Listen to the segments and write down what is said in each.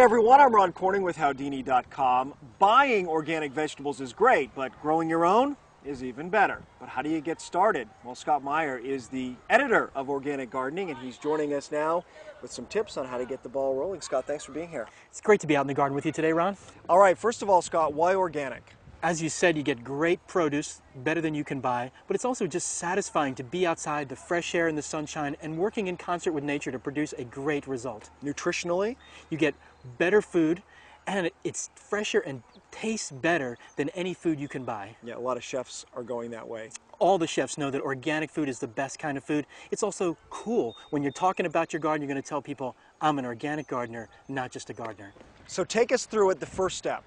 everyone, I'm Ron Corning with Howdini.com. Buying organic vegetables is great, but growing your own is even better. But how do you get started? Well, Scott Meyer is the editor of Organic Gardening, and he's joining us now with some tips on how to get the ball rolling. Scott, thanks for being here. It's great to be out in the garden with you today, Ron. All right, first of all, Scott, why organic? As you said, you get great produce, better than you can buy, but it's also just satisfying to be outside, the fresh air and the sunshine, and working in concert with nature to produce a great result. Nutritionally? You get better food, and it's fresher and tastes better than any food you can buy. Yeah, a lot of chefs are going that way. All the chefs know that organic food is the best kind of food. It's also cool. When you're talking about your garden, you're going to tell people, I'm an organic gardener, not just a gardener. So take us through it, the first step.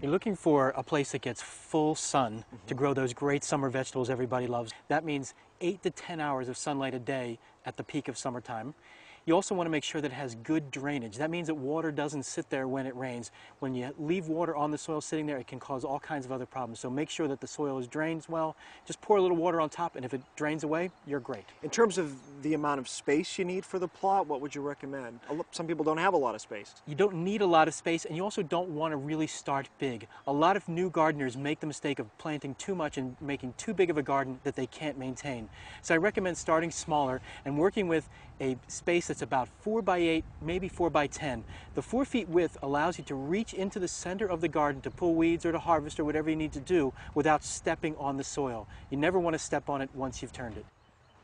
You're looking for a place that gets full sun to grow those great summer vegetables everybody loves. That means 8 to 10 hours of sunlight a day at the peak of summertime. You also want to make sure that it has good drainage. That means that water doesn't sit there when it rains. When you leave water on the soil sitting there, it can cause all kinds of other problems. So make sure that the soil is drained well. Just pour a little water on top, and if it drains away, you're great. In terms of the amount of space you need for the plot, what would you recommend? Some people don't have a lot of space. You don't need a lot of space, and you also don't want to really start big. A lot of new gardeners make the mistake of planting too much and making too big of a garden that they can't maintain. So I recommend starting smaller and working with a space that's about 4 by 8, maybe 4 by 10. The 4 feet width allows you to reach into the center of the garden to pull weeds or to harvest or whatever you need to do without stepping on the soil. You never want to step on it once you've turned it.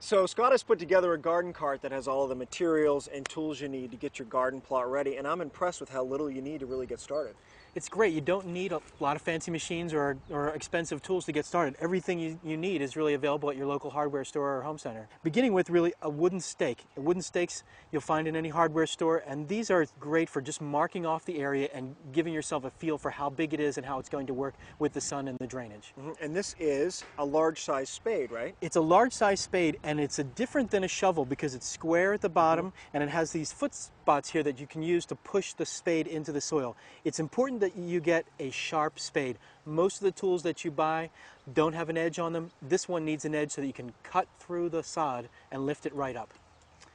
So Scott has put together a garden cart that has all of the materials and tools you need to get your garden plot ready, and I'm impressed with how little you need to really get started. It's great. You don't need a lot of fancy machines or expensive tools to get started. Everything you need is really available at your local hardware store or home center. Beginning with really a wooden stake. Wooden stakes you'll find in any hardware store, and these are great for just marking off the area and giving yourself a feel for how big it is and how it's going to work with the sun and the drainage. And this is a large size spade, right? It's a large size spade, and it's different than a shovel because it's square at the bottom and it has these foot spots here that you can use to push the spade into the soil. It's important that you get a sharp spade. Most of the tools that you buy don't have an edge on them. This one needs an edge so that you can cut through the sod and lift it right up.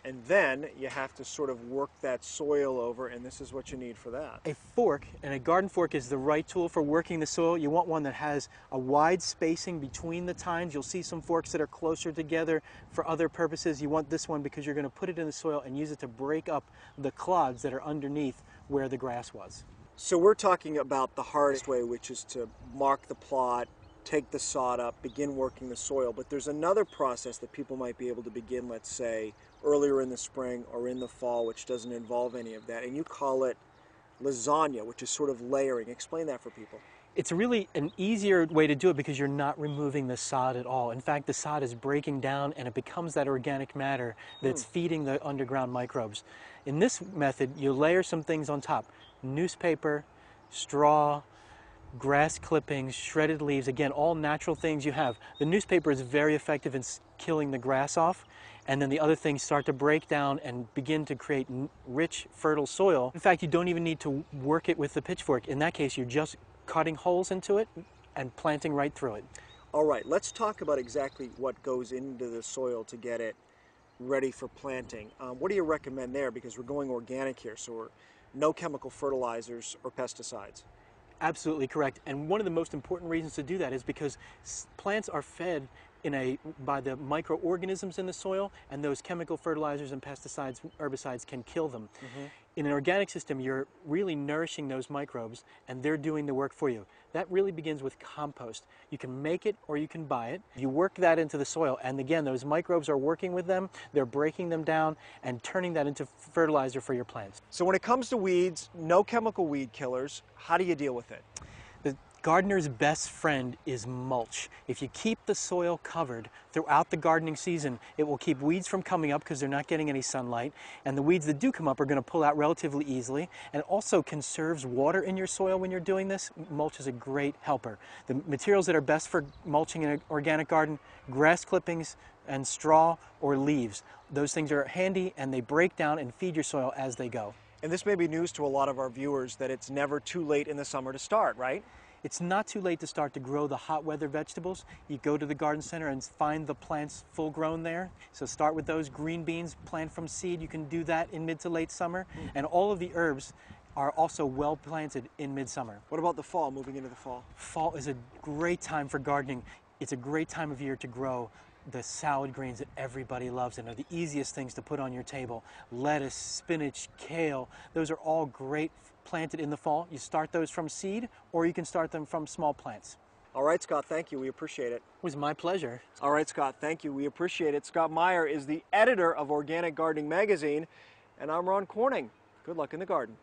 And then you have to sort of work that soil over, and this is what you need for that. A fork, and a garden fork is the right tool for working the soil. You want one that has a wide spacing between the tines. You'll see some forks that are closer together for other purposes. You want this one because you're going to put it in the soil and use it to break up the clods that are underneath where the grass was. So we're talking about the hardest way, which is to mark the plot, take the sod up, begin working the soil. But there's another process that people might be able to begin, let's say, earlier in the spring or in the fall, which doesn't involve any of that. And you call it lasagna, which is sort of layering. Explain that for people. It's really an easier way to do it because you're not removing the sod at all. In fact, the sod is breaking down and it becomes that organic matter that's feeding the underground microbes. In this method, you layer some things on top. Newspaper, straw, grass clippings, shredded leaves, again, all natural things you have. The newspaper is very effective in killing the grass off, and then the other things start to break down and begin to create rich, fertile soil. In fact, you don't even need to work it with the pitchfork. In that case, you're just cutting holes into it and planting right through it. All right, let's talk about exactly what goes into the soil to get it ready for planting. What do you recommend there? Because we're going organic here, so we're no chemical fertilizers or pesticides. Absolutely correct. And one of the most important reasons to do that is because plants are fed by the microorganisms in the soil, and those chemical fertilizers and pesticides, herbicides can kill them. In an organic system, you're really nourishing those microbes, and they're doing the work for you. That really begins with compost. You can make it or you can buy it. You work that into the soil, and again, those microbes are working with them, they're breaking them down and turning that into fertilizer for your plants. So when it comes to weeds, no chemical weed killers, how do you deal with it? The gardener's best friend is mulch. If you keep the soil covered throughout the gardening season, it will keep weeds from coming up because they're not getting any sunlight, and the weeds that do come up are going to pull out relatively easily, and it also conserves water in your soil when you're doing this. Mulch is a great helper. The materials that are best for mulching in an organic garden: grass clippings and straw or leaves. Those things are handy and they break down and feed your soil as they go. And this may be news to a lot of our viewers that it's never too late in the summer to start, right? It's not too late to start to grow the hot weather vegetables. You go to the garden center and find the plants full grown there. So start with those green beans, plant from seed. You can do that in mid to late summer. And all of the herbs are also well planted in midsummer. What about the fall, moving into the fall? Fall is a great time for gardening. It's a great time of year to grow the salad greens that everybody loves and are the easiest things to put on your table. Lettuce, spinach, kale, those are all great planted in the fall. You start those from seed, or you can start them from small plants. All right, Scott, thank you. We appreciate it. It was my pleasure. All right, Scott, thank you. We appreciate it. Scott Meyer is the editor of Organic Gardening Magazine, and I'm Ron Corning. Good luck in the garden.